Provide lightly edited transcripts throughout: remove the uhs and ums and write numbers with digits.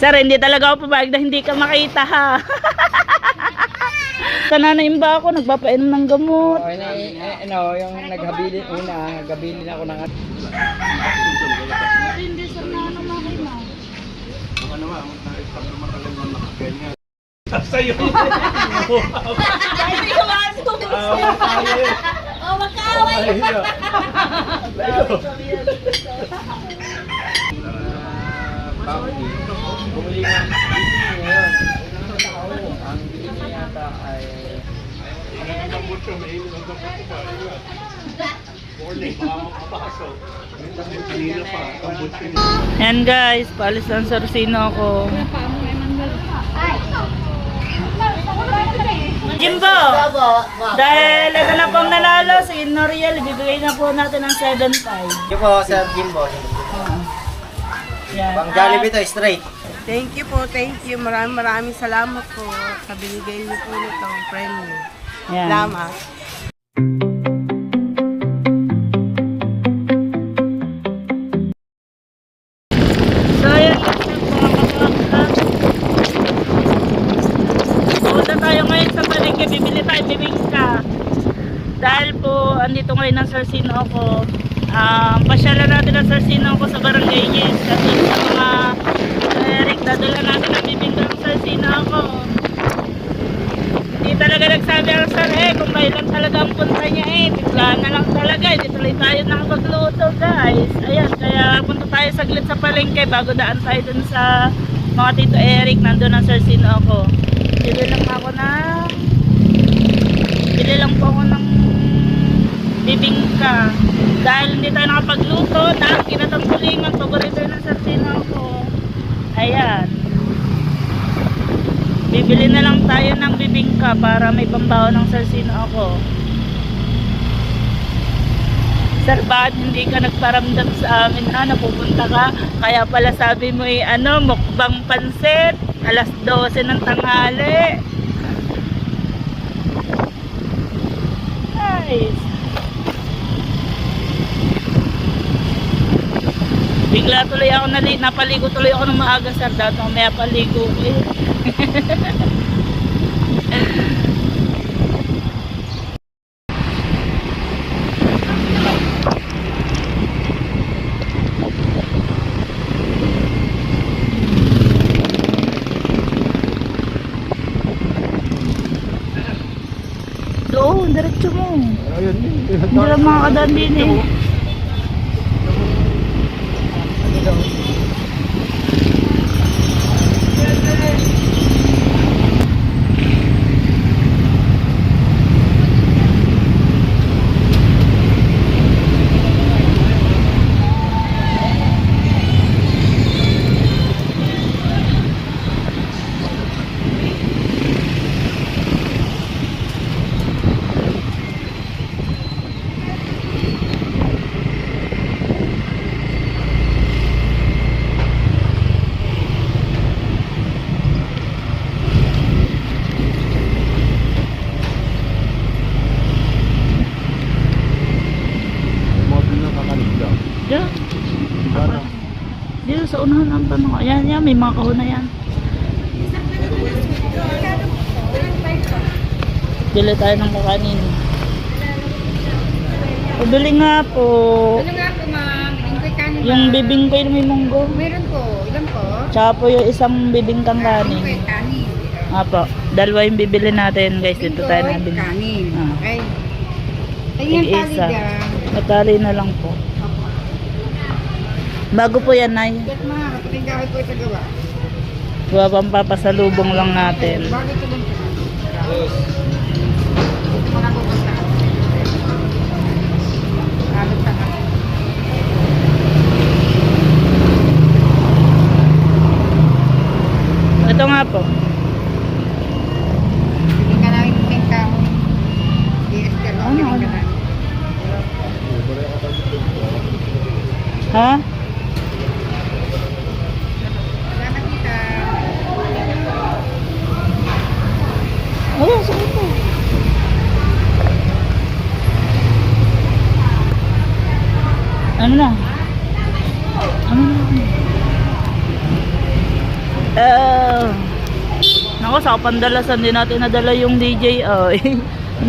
Sir, hindi talaga ako pumayag na hindi ka makita ha. Kananain ba ako? Nagpapainom ng gamot. Yung naghabilin una, naghabilin ako ng... Hindi sa nano makina. Sa'yo. Dahil yung aso. Oh, magkaaway. Bumuli nga ngayon. Ang bili yata ay... Yan guys, paalis lang sa Rosino ako. Jimbo, dahil ito na pong nanalo, si Noriel, ibibigay na po natin ng 7.5. Yung po, Sir Jimbo. Yan. Pang Jollibee to, straight. Thank you po, thank you. Maraming salamat po sa binigay niyo po nitong premium. Yan. Salamat. So yan, pumunta tayo ngayon sa palengke, bibili tayo bibingka. Dahil po, andito ngayon ang Sarsino ako. Pasyalan natin ang Sarsino ako sa Barangay Yes. Kasi sa mga Eric, dadala natin ang bibingka ng Sarsino ako. Hindi talaga nagsabi ang sir kung kailan talaga ang punta niya bigla na lang talaga, hindi tuloy tayo nakapagluto guys. Ayan, kaya punta tayo saglit sa palengke bago daan tayo dun sa mga Tito Eric, nandun ang Sarsino ako. Bili lang po ako ng bibingka dahil hindi tayo nakapagluto dahil kinatangkulingan, paborito ng Sarsino ako. Ayan, bibili na lang tayo ng bibingka para may pambaho ng Sarsino ako. Sir, bakit hindi ka nagparamdam sa amin na napupunta ka? Kaya pala sabi mo mukbang pansit, alas 12 ng tanghali. Nice. Bigla tuloy ako napaligo tuloy ako ng maaga, sir. Dahil mamaya paligo ko Doon, diretso mo. Hindi lang makakadaan din Dito sa unahan ang tanong. Yan, may mga kahon na yan. Bili tayo ng kakanin. Pabili nga po. Ano nga po ma'am? Bibingkoy kanin Yung bibingkoy na may munggo. Meron po. Ilan po? Tsaka po yung isang bibingkang kanin. Bibingkoy kanin. Apo, dalawa yung bibili natin guys. Dito tayo nabili. Kanin. Ah. Okay. Ayan Tig-isa. tali Matali na lang po. Bago po yan, Nay. Get mga kapatid kahit po ito gawa. Gawa pang papasalubong lang natin. Bago ito lang po. Ito muna po basta. Alot ka na. Ito nga po. Hindi ka namin bibingka. Yes, ka lang. Bibingka na. Ha? Salamat tita. Oo, sige po. Ano na? Ano na? Nako, sa pandalasan din natin nadala yung DJI.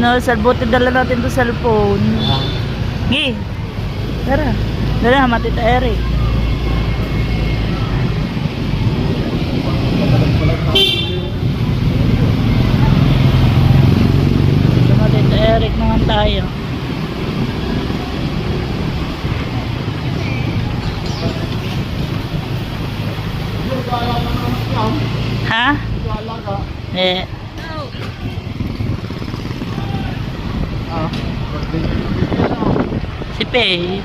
No, buti dala natin to cellphone. Gi. Tara. Dala, Matita Eric. Matita Eric naman tayo. Ha? Eh. Si Pei.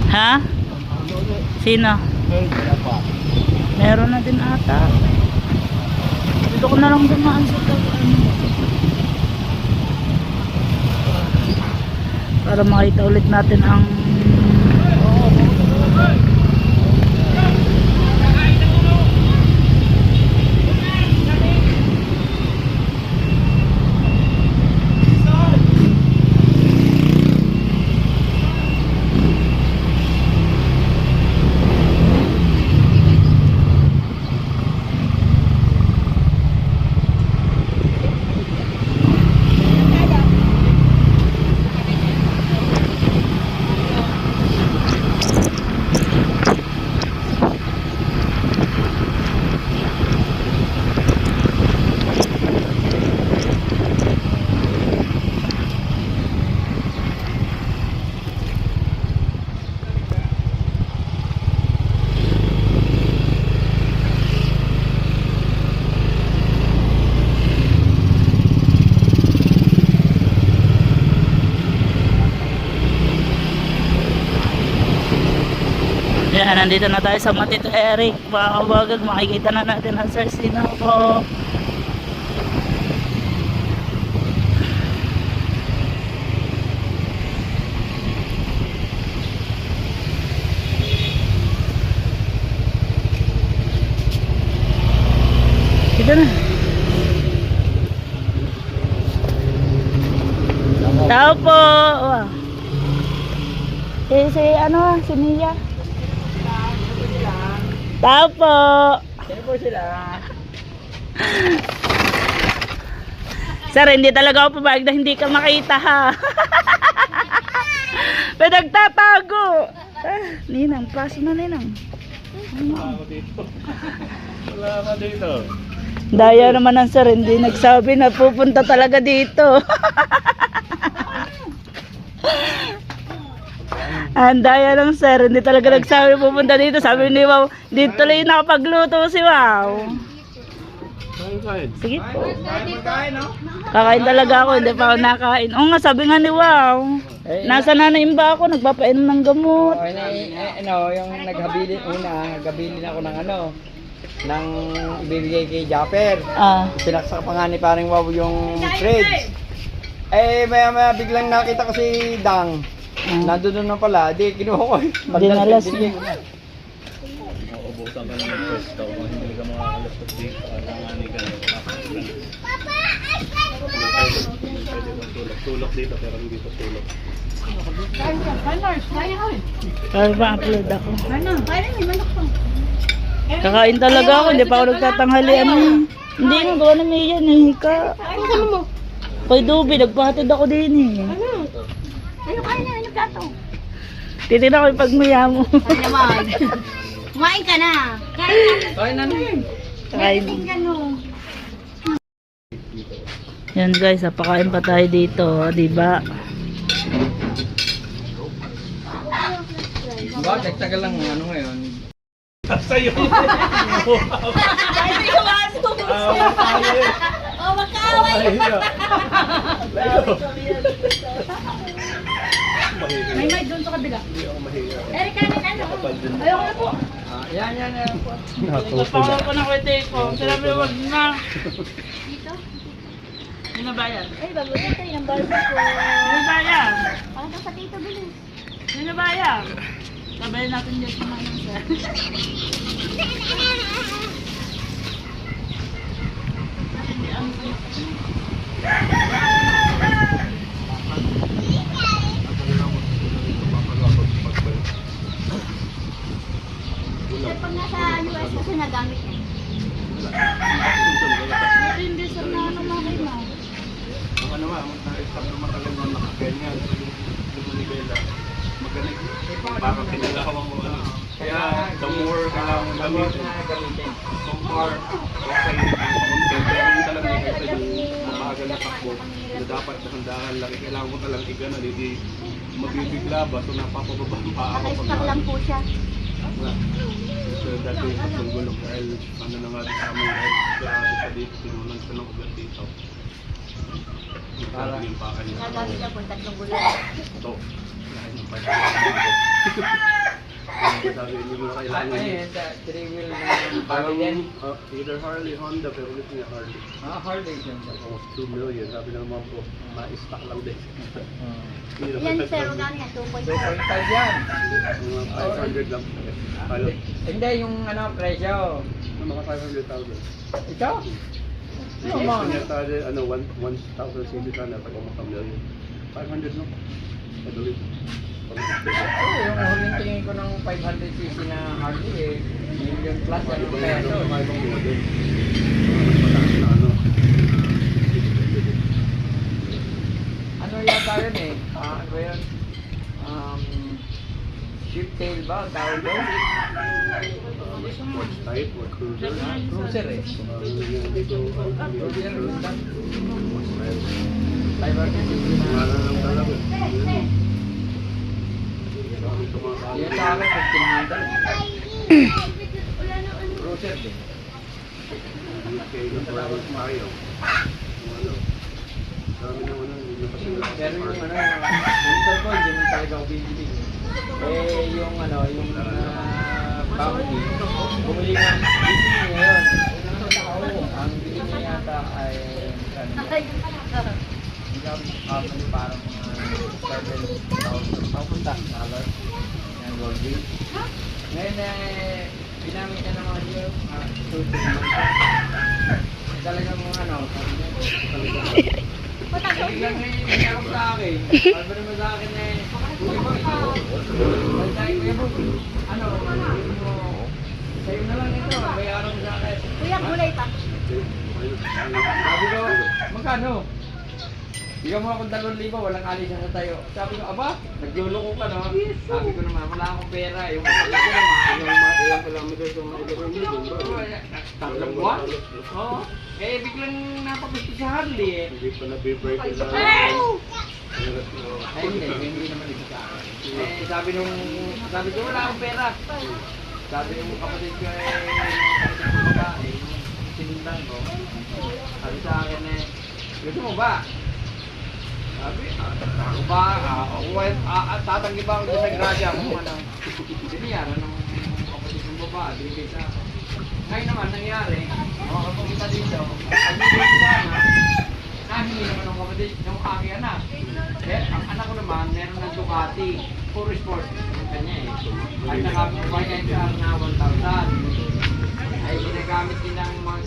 Ha? Sino? Meron na din ata. Dito ko na lang dumaan sa para makita ulit natin ang yan, nandito na tayo sa Matita Eric. Mga kabagag, makikita na natin ang Sir Sinoco. Kita na. Tao po. Wow. Si ano, si Mia. Tao po. Sino po sila? Sir, hindi talaga ako pumayag na hindi ka makita ha. Pinagtatago. Ninang, paso na Ninang. Wala ka dito. Daya naman ang sir, hindi nagsabi na pupunta talaga dito. Ang daya lang sir, hindi talaga nagsabi pupunta dito. Sabi ni Wow, dito tuloy nakapagluto si Wow. Sige po. Kakain talaga ako, hindi pa ako nakain. Oo nga, sabi nga ni Wow. Nasa nanay ba ako, nagpapainom ng gamot. Yung naghabilin ako ng ng ibibigay kay Japper. Pinaksak pa nga ni paring Wow yung fridge. Maya biglang nakita ko si Dang. Nandun na pala, di kinuha ko. Dinalas binigay niya. ko na. Mauubusan ka ng first daw kung hindi ka makakalastos dito. Alanganin ka na. Pwede kang tulak dito pero hindi pa tulak. Para ma-upload ako. Kakain talaga ako, hindi pa ako nagtatanghalian. Hindi nga, gawa na may yan eh. Kay Dubi, nagpahatid ako din eh. Ano kain na? Ano plato? Titignan ko yung pagmaya mo. Ano naman? Kumain ka na. Kain na nun. Kain. Yan guys, napakain pa tayo dito, di ba? Diba, nagtagal lang ngayon. Sa'yo! Oh, magkaaway. May doon sa kabila. Eric, kanin ano? Ayoko na po. Yan. Nagpakaw ko na kwete ko. Sinabi wag na. Dito? Sino ba yan? Ay, bago na tayo ng barber ko. Sino ba yan? Parang sa tito bilis. Sino ba yan? Sabayin natin dyan sa mga sir. ginagamit niya? Hindi sir na ano makina. Ang ano nga, ang stop na matagal na nakaganyan. Yung manibela, magaling. Parang pinalakawan mo ano. Kaya, the more kailangan gamitin. So far, okay. Pero yung talaga nakita yung mabagal na takbo na dapat dahan-dahan lang. Kailangan mo talagang igana, hindi mabibigla ba? So napapababa pa ako. Naka-stock lang po siya. So dati yung tatlong gulong dahil ano na nga sa amin dahil sa dito, sinunan sa ng ugat dito. Parang yung pa kanya. Ginagamit niya po, 3 gulong. Ito. Dahil yung pagkakas. Sabi niyo mga kailangan. Ano yun? 3-wheel na Parang Harley din? either Harley, Honda, pero ulit niya Harley. Harley yun. Almost 2 million. Sabi na naman po, ma-stock lang din. Yan sir, magkano yan? 2.5. 2.5 yan. Mga 500 lang. Pilot. Hindi, yung ano, presyo. Mga 500,000. Ikaw? Yung gusto niya tayo, ano, 1,000 cc sana, pag mga million. 500 no? I believe. Yung huling tingin ko ng 500cc na Harley eh, million plus ano Ibang peso. ibang model. Mas mataas na ano. Ano yata yun eh? Ano ba yun? Ship tail ba? Ang tawag doon? Sports type or cruiser. Cruiser eh. Dito, Cruiser. mas meron. 500cc na. Mahal na lang talaga. Marami sa mga kaya. Yan sa akin, 1,500. Cruiser din. UK na Ferrari Mario. Ano? Dami ng ano, hindi na kasi Pero yung ano, yung turbo, hindi mo talaga ako bibili. Eh, yung ano, yung bounty, bumili nga, bibili ngayon. Ang bili niya yata ay, ano, hindi parang mga 7,000 dollars. Yan, gold beat. Ngayon eh, ginamit niya ng mga siya, 2-3 months. Talagang mga ano, biglang may nangyarap sa akin. Sabi naman sa akin eh, Kuya Boy, sabi Kuya Boy, ano, sa'yo na lang ito, bayaran mo sa akin. Kuya, gulay pa. Sabi ko, magkano? Bigyan mo akong 2,000, walang alisan sa tayo. Sabi ko, aba, nagluloko ka no? Sabi ko naman, wala akong pera. Yung kapatid ko naman, Ilang kilometers yung mga ilawin dito. tatlong buwan. Oo. Eh, biglang napagusto sa Harley eh. Hindi pa na-break na. Ay, hindi naman ito sa akin. Eh, sabi ko, wala akong pera. Sabi nung kapatid ko eh, kapatid ko babae, sinundan ko. Sabi sa akin eh, gusto mo ba? Sabi, ako ba? Tatanggi ba ako sa grasya kung ano? Biniyaran ng kapatid kong babae, binigay sa akin. Ngayon naman, nangyari, makakapunta dito, ang bibig sana, nahingi naman ng kapatid ng aking anak. Eh, ang anak ko naman, meron ng Ducati, puro sport. Ang kanya eh. Ay nakapagpay niya yung car na 1,000. Ay ginagamit din ng mga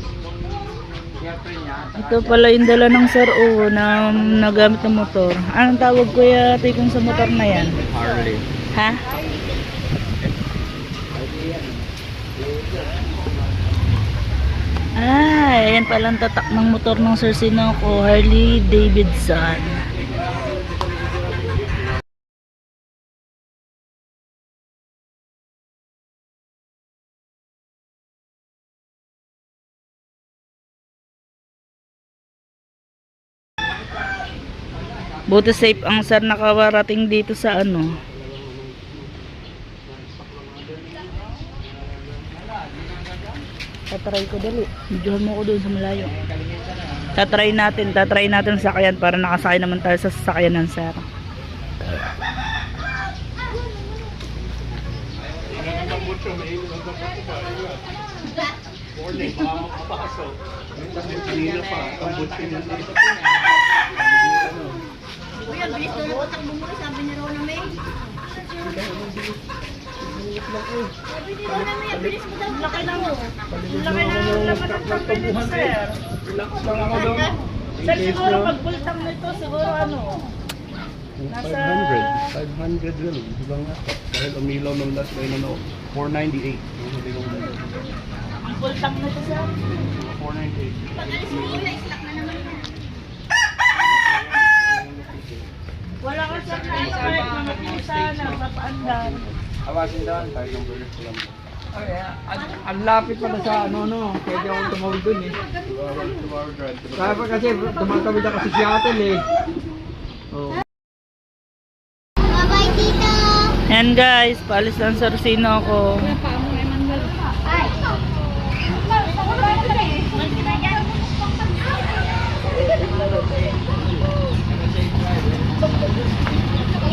girlfriend niya. Ito pala yung dala ng Sir O na nagamit ng motor. Anong tawag kuya Tikong sa motor na yan? Harley. Ha? Ayan palang tatak ng motor ng Sir Sinoco, Harley Davidson. Buti safe ang sir nakawarating dito sa ano. Tatry ko dali. Videohan mo ko doon sa malayo. Tatry natin sakyan para nakasakay naman tayo sa sasakyan ng sir. Morning, baka makapasok. Kanina pa, ang butsin na dito. Kuya, bilis doon ang utak bumuli, sabi ni Rona May. Sabi ni Rona May, bilis mo daw. Laki lang mo. Laki lang laman ng papel nito sir. Relax lang ako doon. Sir, siguro pagbultang nito, siguro ano? Nasa 500 lang, ibang nga. Dahil umilaw ng last line na 498. Yung huling ng full tank na to, sir. 498. Wala ka sa kahit mga pusa na papaandar. Awasin doon. Tayo ng burger ko lang. Ay, ang lapit pala sa ano, no. Pwede akong tumawid dun eh. 2 hour drive. Kaya pa kasi, tumatawid ako sa Seattle eh. Oh. Yan guys, paalis lang sa Rosino ako.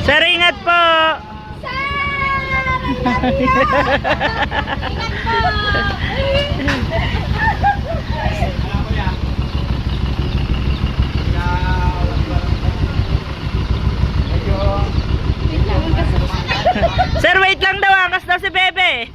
Sir, ingat po! Sir, wait lang daw, angkas daw si Bebe.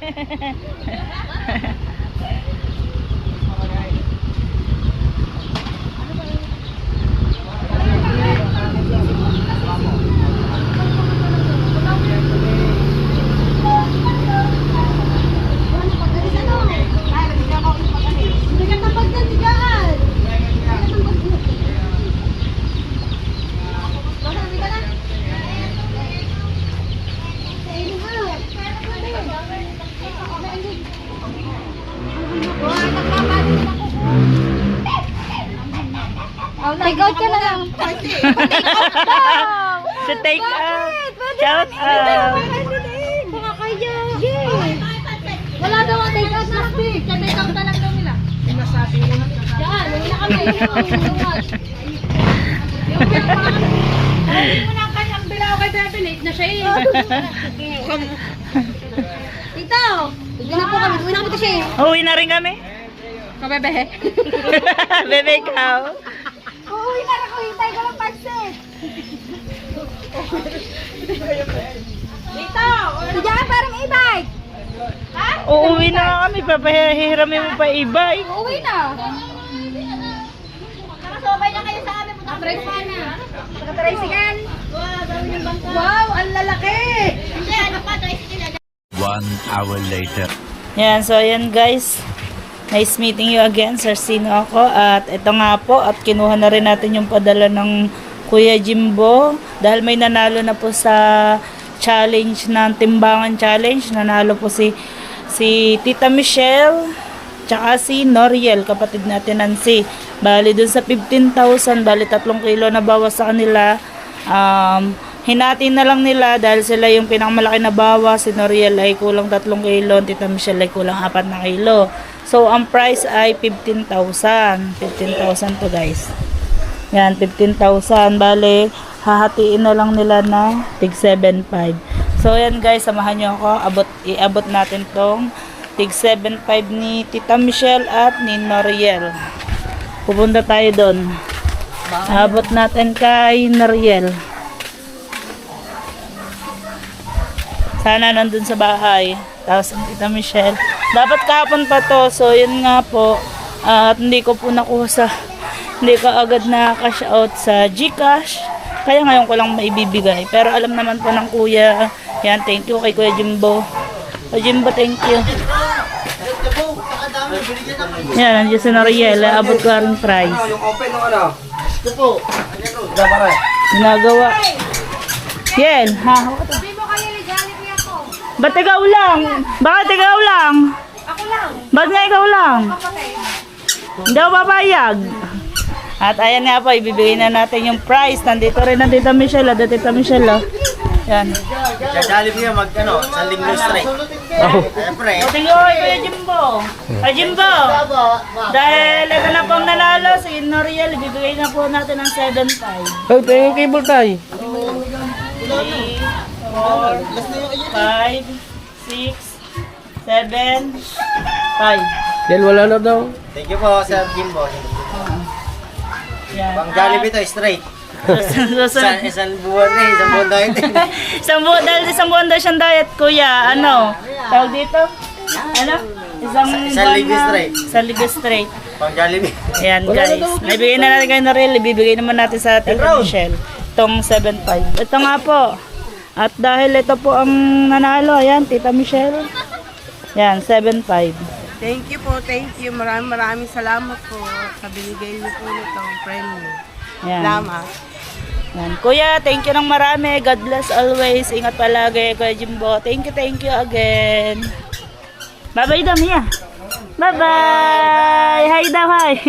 Take out ka na lang. To take out. Shout out. Mga kaya. Wala daw ang take out na stick. Take out na lang daw nila. Sinasabi mo na. Yan, huwag na kami. Hindi mo na ang kanyang bilaw kay Bebe. Late na siya eh. Tito, uwi na po kami. Uwi na kami to siya eh. Uwi na rin kami. Kabebe. Bebe, ikaw. Uwi na rin ko. Hintay ko lang pansit. Tito, diyan parang e-bike. Ha? Uuwi na nga kami. Papahiramin mo pa e-bike. Uwi na. Nakasabay na kayo sa amin. Nakatry na. Nakatry-sigan. Wow, ang lalaki. Hindi, ano pa? Tricycle. 1 hour later. Yan, so ayan guys. Nice meeting you again, Sir Sino ako. At ito nga po, at kinuha na rin natin yung padala ng Kuya Jimbo. Dahil may nanalo na po sa challenge ng Timbangan Challenge. Nanalo po si Tita Michelle, tsaka si Noriel, kapatid natin Nancy. Bali dun sa 15,000, bali 3 kilo na bawas sa kanila. Hinati na lang nila dahil sila yung pinakamalaki na bawas. Si Noriel ay kulang 3 kilo, Tita Michelle ay kulang 4 na kilo. So, ang price ay 15,000. 15,000 to guys. Yan, 15,000. Bale, hahatiin na lang nila na tig 7.5. So, yan guys, samahan nyo ako. Iabot natin tong tig 7.5 ni Tita Michelle at ni Noriel. Pupunta tayo doon. Abot natin kay Noriel. Sana nandun sa bahay. Tapos ang Tita Michelle. Dapat kahapon pa to. So, yun nga po. At hindi ko po nakuha sa... Hindi ko agad na cash out sa GCash. Kaya ngayon ko lang maibibigay. Pero alam naman po ng kuya. Yan, thank you kay Kuya Jimbo. Kuya Jimbo, thank you. Yan, nandiyan si Noriel. Abot ko rin price. Yung open ng ano? Ito po. Dapat Ginagawa. Yel, ha? Sabi mo kayo, ligalit niya ako. Ba't ikaw lang? Bakit ikaw lang? Ako lang. Ba't nga ikaw lang? Kapatid. Hindi ako papayag. At ayan nga po, ibibigay na natin yung price. Nandito rin ang Tita Michelle. Tita Michelle, oh. Yan. Dadalip niya San Linggo straight. Siyempre. Tingin ko kay Kuya Jimbo. Kuya Jimbo, dahil ito na pong nanalo, si Noriel, ibibigay na po natin ng 7.5. Oh, ito yung cable tie. 3, 4, 5, 6, 7, 5. Dahil wala na daw. Thank you po, Sir Jimbo. Yan. Pang Jollibee to, straight. Susunod. Isang buwan na, isang buwan tayo. Dahil isang buwan daw siyang diet, kuya. Ano? Tawag dito? Ano? Isang linggo straight. Isang linggo straight. Pang Jollibee. Ayan guys. Naibigay na natin kay Noriel. Ibibigay naman natin sa Tita Michelle. Itong 7.5. Ito nga po. At dahil ito po ang nanalo. Ayan, Tita Michelle. Ayan, 7.5. Thank you po, thank you. Maraming salamat po sa binigay niyo po nitong premyo. Yan. Salamat. Yan. Kuya, thank you ng marami. God bless always. Ingat palagi, Kuya Jimbo. Thank you again. Bye-bye daw, Mia. Bye-bye. Hi daw, hi.